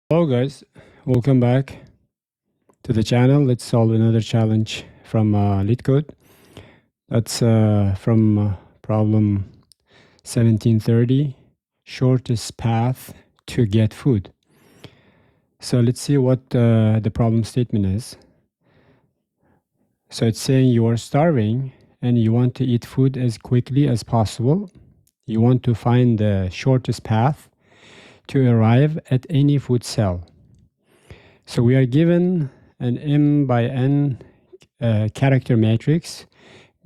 Hello guys, welcome back to the channel. Let's solve another challenge from LeetCode. That's from problem 1730, shortest path to get food. So let's see what the problem statement is. So it's saying you are starving and you want to eat food as quickly as possible. You want to find the shortest path to arrive at any food cell. So we are given an m by n character matrix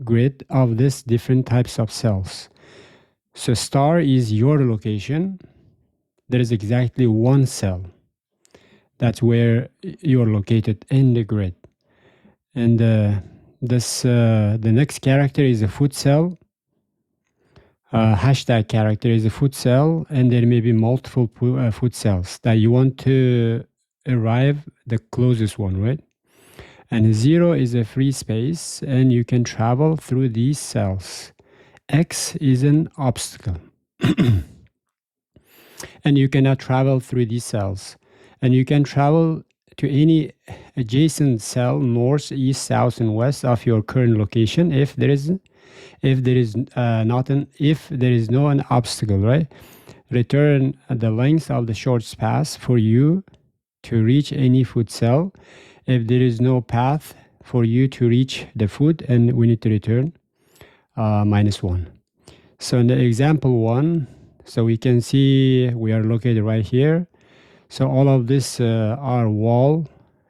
grid of these different types of cells. So star is your location. There is exactly one cell. That's where you're located in the grid. And the next character is a food cell. Hashtag character is a food cell, and there may be multiple food cells that you want to arrive the closest one, right? And 0 is a free space, and you can travel through these cells. X is an obstacle. And you cannot travel through these cells. And you can travel to any adjacent cell, north, east, south, and west of your current location if there is no an obstacle, right? Return the length of the shortest path for you to reach any food cell if there is no path for you to reach the food, and we need to return -1. So in the example 1, so we can see we are located right here. So all of this are wall.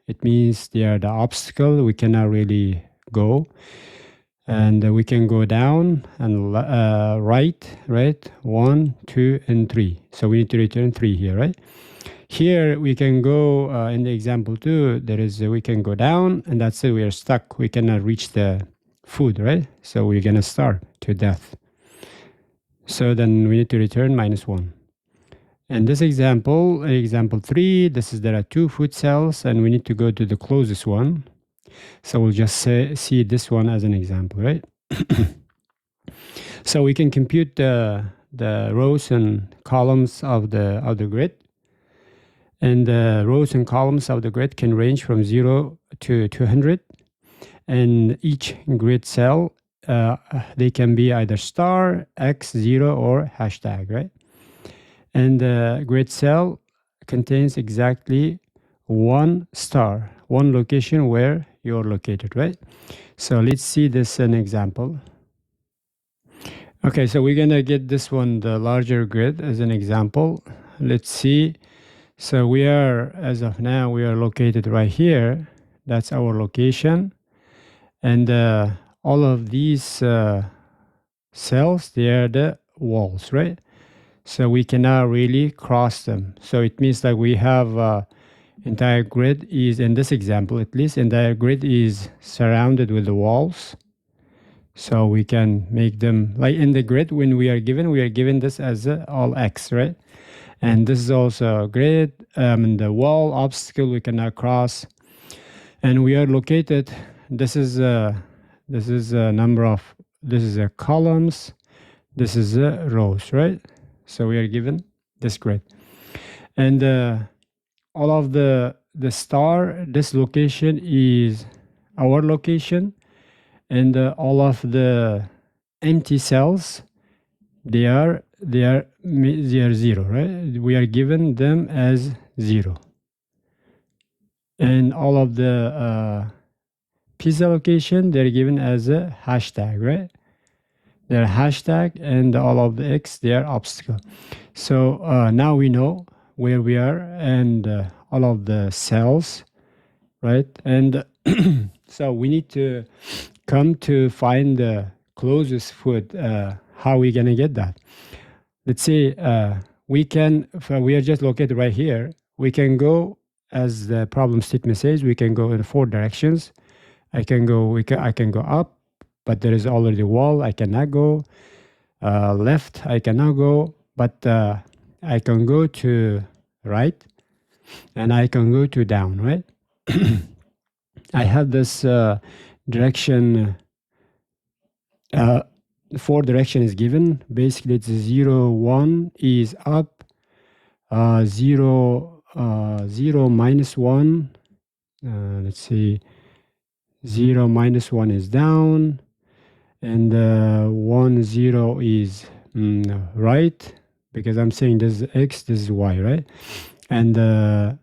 It means they are the obstacle. We cannot really go. And we can go down and right? 1, 2, and 3. So we need to return 3 here, right? Here we can go in the example 2, we can go down, and that's it, we are stuck. We cannot reach the food, right? So we're gonna starve to death. So then we need to return -1. And this example 3, there are 2 food cells, and we need to go to the closest one. So we'll just see this one as an example, right? So we can compute the rows and columns of the grid. And the rows and columns of the grid can range from 0 to 200. And each grid cell, they can be either star, X, 0, or hashtag, right? And the grid cell contains exactly one star, one location where you're located, right? So let's see this an example. Okay, so we're gonna get this one, the larger grid, as an example. Let's see. So we are, as of now, we are located right here. That's our location. And all of these cells, they are the walls, right? So we cannot really cross them. So it means that we have entire grid is, in this example at least, entire grid is surrounded with the walls. So we can make them, like in the grid, when we are given this as all X, right? And this is also a grid, the wall obstacle we cannot cross. And we are located, this is a number of, this is a columns, this is a rows, right? So we are given this grid. And all of the star, this location is our location. And all of the empty cells, they are 0, right? We are given them as 0. And all of the pizza location, they're given as a hashtag, right? They're hashtag, and all of the X, they are obstacle. So now we know where we are, and all of the cells, right? And so we need to come to find the closest food. How are we gonna get that? Let's say we are just located right here. We can go, as the problem statement says, we can go in 4 directions. I can go up, but there is already a wall. I cannot go left. I cannot go, but I can go to right, and I can go to down, right? I have this direction. 4 direction is given. Basically, it's 0, 1 is up, 0, 0 minus 1. Let's see, 0 minus 1 is down, and 1 0 is right, because I'm saying this is x, this is y, right? And the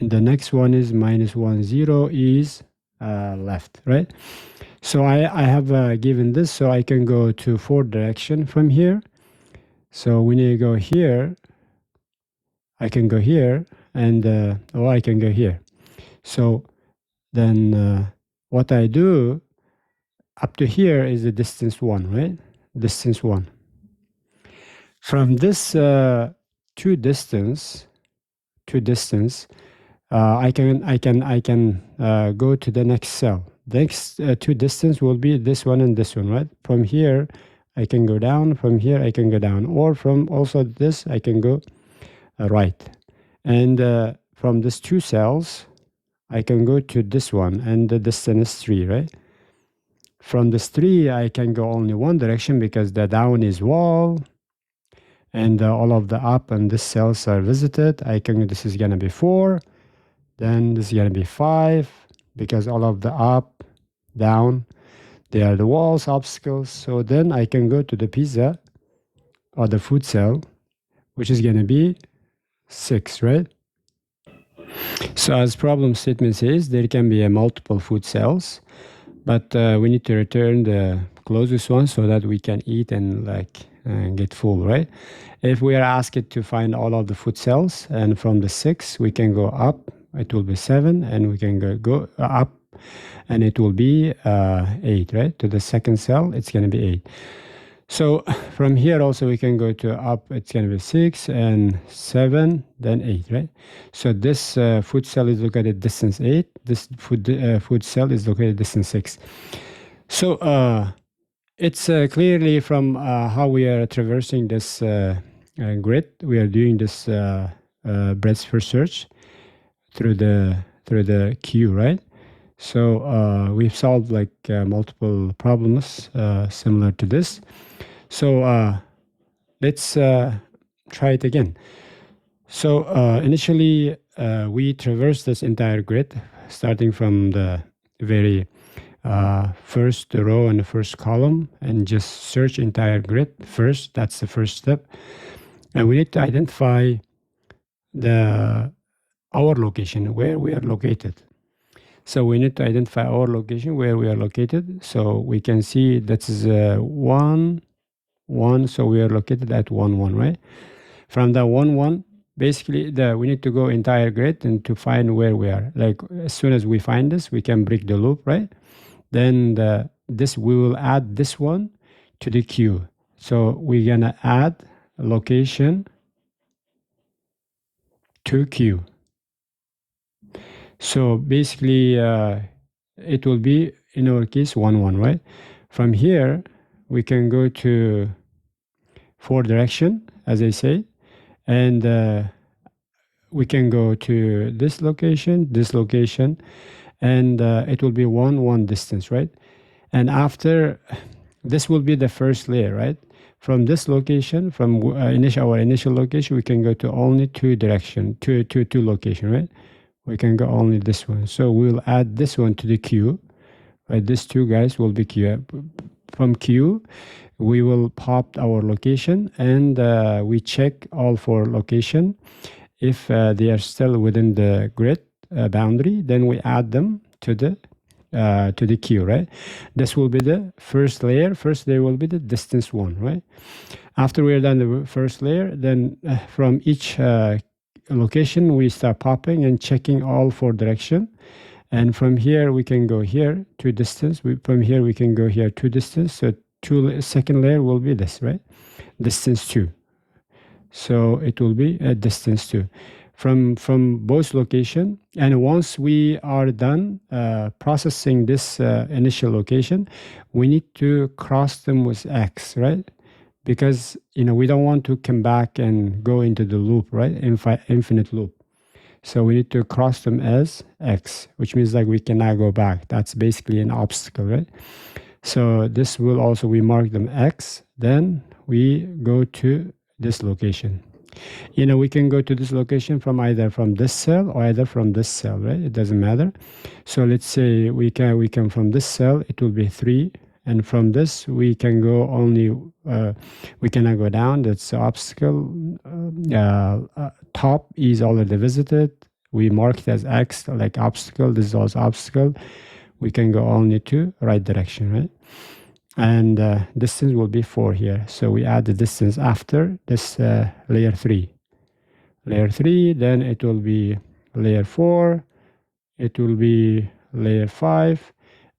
next one is minus 1 0 is left, right? So I have given this, so I can go to 4 direction from here. So we need to go here. I can go here, and or I can go here. So then what I do up to here is the distance 1, right? Distance 1. From this to distance, I can go to the next cell. The next two distance will be this one and this one, right? From here, I can go down. From here, I can go down. Or from also this, I can go right. And from these two cells, I can go to this one, and the distance is 3, right? From this 3, I can go only one direction because the down is wall, and all of the up and this cells are visited. This is gonna be 4. Then this is going to be 5, because all of the up, down, they are the walls, obstacles. So then I can go to the pizza or the food cell, which is going to be 6, right? So as problem statement says, there can be a multiple food cells, but we need to return the closest one so that we can eat and get full, right? If we are asked to find all of the food cells, and from the 6 we can go up, it will be 7, and we can go up, and it will be 8, right? To the second cell, it's going to be 8. So from here also we can go to up, it's going to be 6 and 7, then 8, right? So this food cell is located distance 8. This food cell is located distance 6. So it's clearly from how we are traversing this grid. We are doing this breadth first search through the queue, right? So we've solved multiple problems similar to this. So let's try it again. So initially we traversed this entire grid, starting from the very first row and the first column, and just search entire grid first. That's the first step. And we need to identify our location, where we are located. So we need to identify our location, where we are located. So we can see that is 1, 1. So we are located at 1, 1, right? From the 1, 1, basically we need to go entire grid and to find where we are. Like as soon as we find this, we can break the loop, right? Then we will add this one to the queue. So we're gonna add location to queue. So basically it will be, in our case, 1, 1, right? From here we can go to 4 direction, as I say, and we can go to this location, and it will be 1, 1 distance, right? And after this will be the first layer, right? From this location, from our initial location, we can go to only 2 direction, two location, right? We can go only this one. So we'll add this one to the queue, right? These 2 guys will be queue. From queue, we will pop our location, and we check all 4 location. If they are still within the grid boundary, then we add them to the queue, right? This will be the first layer. First layer will be the distance 1, right? After we're done the first layer, then from each location we start popping and checking all 4 direction. And from here we can go here 2 distance. From here we can go here 2 distance. So second layer will be this, right? Distance 2. So it will be a distance 2 from both location. And once we are done processing this initial location, we need to cross them with X, right? Because we don't want to come back and go into the loop, right? Infinite loop. So we need to cross them as X, which means we cannot go back. That's basically an obstacle, right? So this will also, we mark them X, then we go to this location. You know, we can go to this location from either from this cell or either from this cell, right? It doesn't matter. So let's say we can from this cell, it will be 3. And from this, we can go only, we cannot go down. That's the obstacle. Top is already visited. We marked as X, like obstacle. This is also obstacle. We can go only to right direction, right? And distance will be 4 here. So we add the distance after this layer 3. Layer 3, then it will be layer 4, it will be layer 5,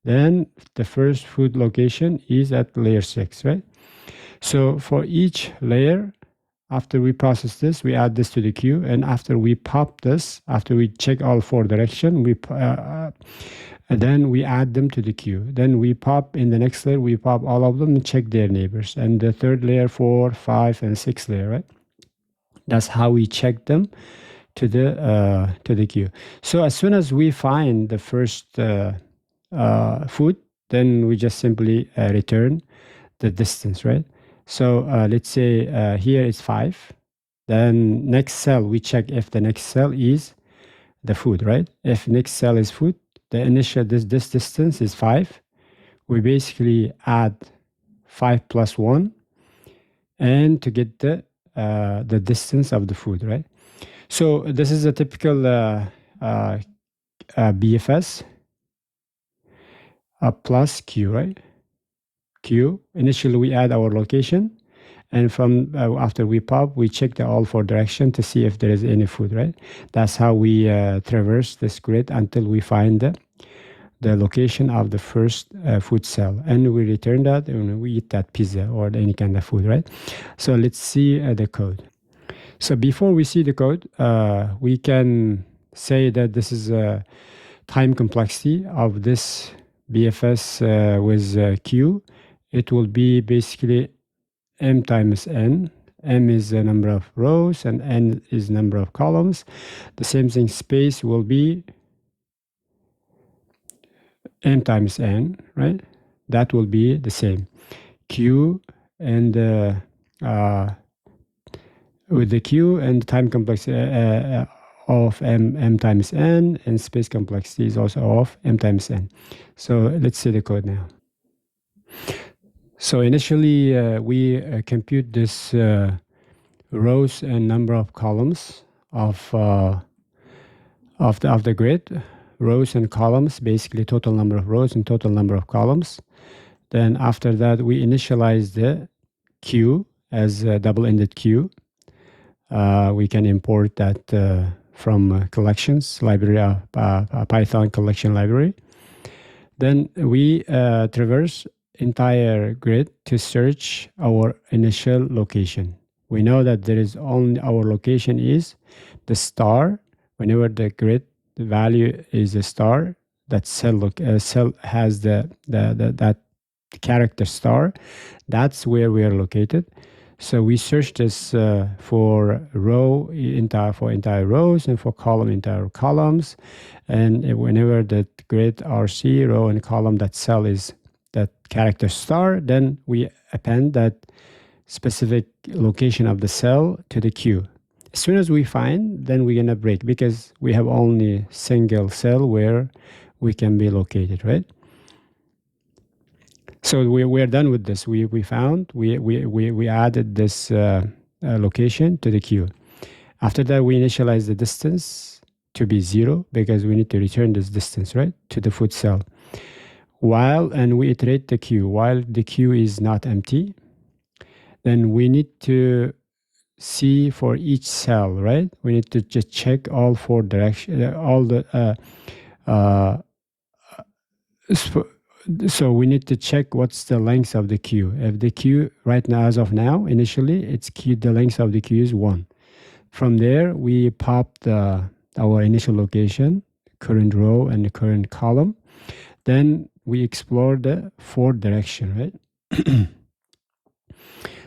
then the first food location is at layer 6, right? So for each layer, after we process this, we add this to the queue, and after we pop this, after we check all 4 direction, then we add them to the queue. Then we pop in the next layer, we pop all of them and check their neighbors. And the third layer, 4, 5, and 6 layer, right? That's how we check them to the queue. So as soon as we find the first food, then we just simply return the distance, right? So let's say here is 5. Then next cell, we check if the next cell is the food, right? If next cell is food, the initial this distance is 5. We basically add 5 plus 1 and to get the distance of the food, right? So this is a typical BFS plus Q, right? Q, initially we add our location, and from after we pop, we check the all 4 direction to see if there is any food, right? That's how we traverse this grid until we find the location of the first food cell, and we return that and we eat that pizza or any kind of food, right? So let's see the code. So before we see the code, we can say that this is a time complexity of this BFS with Q. It will be basically M times N. M is the number of rows and N is number of columns. The same thing, space will be M times N, right? That will be the same. Q and with the Q and time complexity of M times N, and space complexity is also of M times N. So let's see the code now. So initially we compute this rows and number of columns of the grid. Rows and columns, basically total number of rows and total number of columns. Then after that, we initialize the queue as a double-ended queue. We can import that from collections library, Python collection library. Then we traverse entire grid to search our initial location. We know that there is only our location is the star. Whenever the grid value is a star, that cell has that character star. That's where we are located. So we search this for entire rows and for entire columns. And whenever the grid RC row and column, that cell is that character star, then we append that specific location of the cell to the queue. As soon as we find, then we're gonna break, because we have only single cell where we can be located, right? So we're done with this. We added this location to the queue. After that, we initialize the distance to be 0, because we need to return this distance, right, to the food cell. And we iterate the queue while the queue is not empty. Then we need to see for each cell, right? We need to just check all 4 directions, so we need to check what's the length of the queue. If the queue right now, as of now, initially, the length of the queue is 1. From there, we pop our initial location, current row and the current column. Then we explore the 4 direction, right?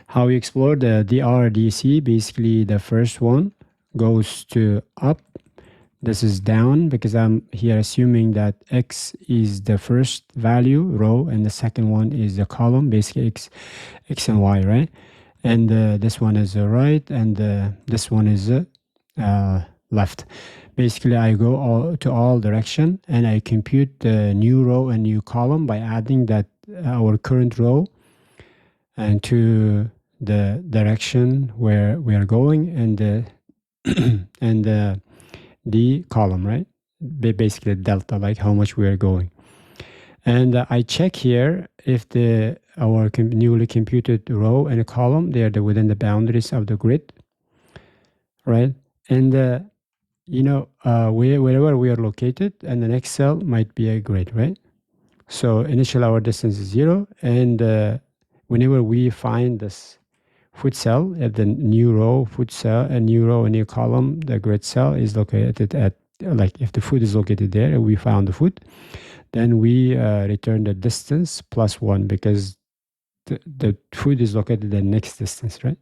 How we explore the DRDC, basically the first one goes to up. This is down, because I'm here assuming that X is the first value row and the second one is the column, basically X and Y, right? and this one is right, and this one is left. Basically, I go to all direction, and I compute the new row and new column by adding that our current row and to the direction where we are going, and the column, right? Basically delta, like how much we are going. And I check here if our newly computed row and column, they are within the boundaries of the grid, right? And wherever we are located, and the next cell might be a grid, right? So initially our distance is 0, and whenever we find this foot cell at the new row, foot cell, a new row, a new column, the grid cell is located at, like if the foot is located there and we found the foot, then we return the distance plus 1, because the foot is located at the next distance, right?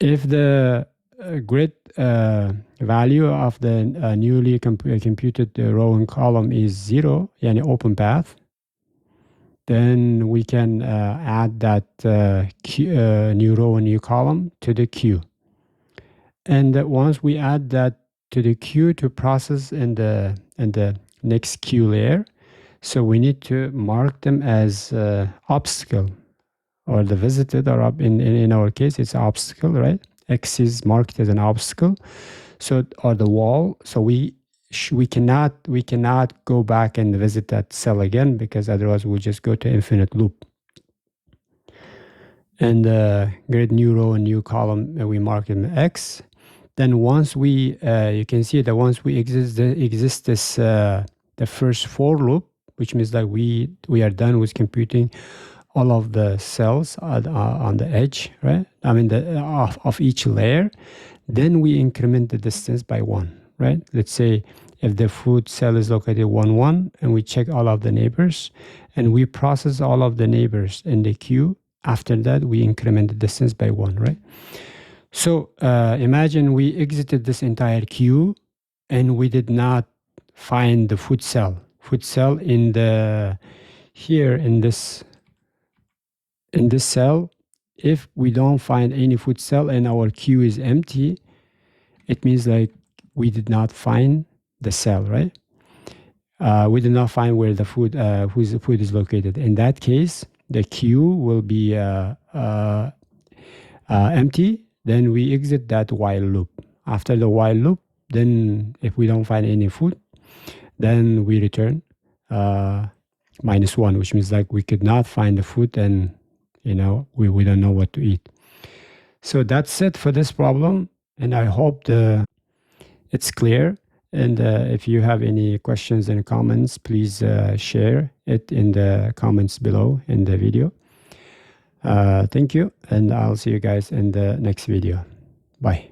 If the grid value of the newly computed row and column is 0, yani open path, then we can add that new row and new column to the queue. And once we add that to the queue to process in the next queue layer, so we need to mark them as obstacle, or the visited, or in our case it's obstacle, right? X is marked as an obstacle, so, or the wall. So we cannot go back and visit that cell again, because otherwise we'll just go to infinite loop. And grid new row and new column, we mark them X. Then once we you can see that once we exist this the first for loop, which means that we are done with computing all of the cells on the edge, right? I mean of each layer. Then we increment the distance by 1, right? Let's say if the foot cell is located 1, 1, and we check all of the neighbors, and we process all of the neighbors in the queue. After that, we increment the distance by 1, right? So imagine we exited this entire queue, and we did not find the foot cell. Foot cell in this cell. If we don't find any foot cell and our queue is empty, it means like we did not find the cell, right? We did not find where the foot whose foot is located. In that case, the queue will be empty. Then we exit that while loop. After the while loop, then if we don't find any foot, then we return -1, which means like we could not find the food, and we don't know what to eat. So that's it for this problem, and I hope it's clear. And if you have any questions and comments, please share it in the comments below in the video. Thank you, and I'll see you guys in the next video. Bye.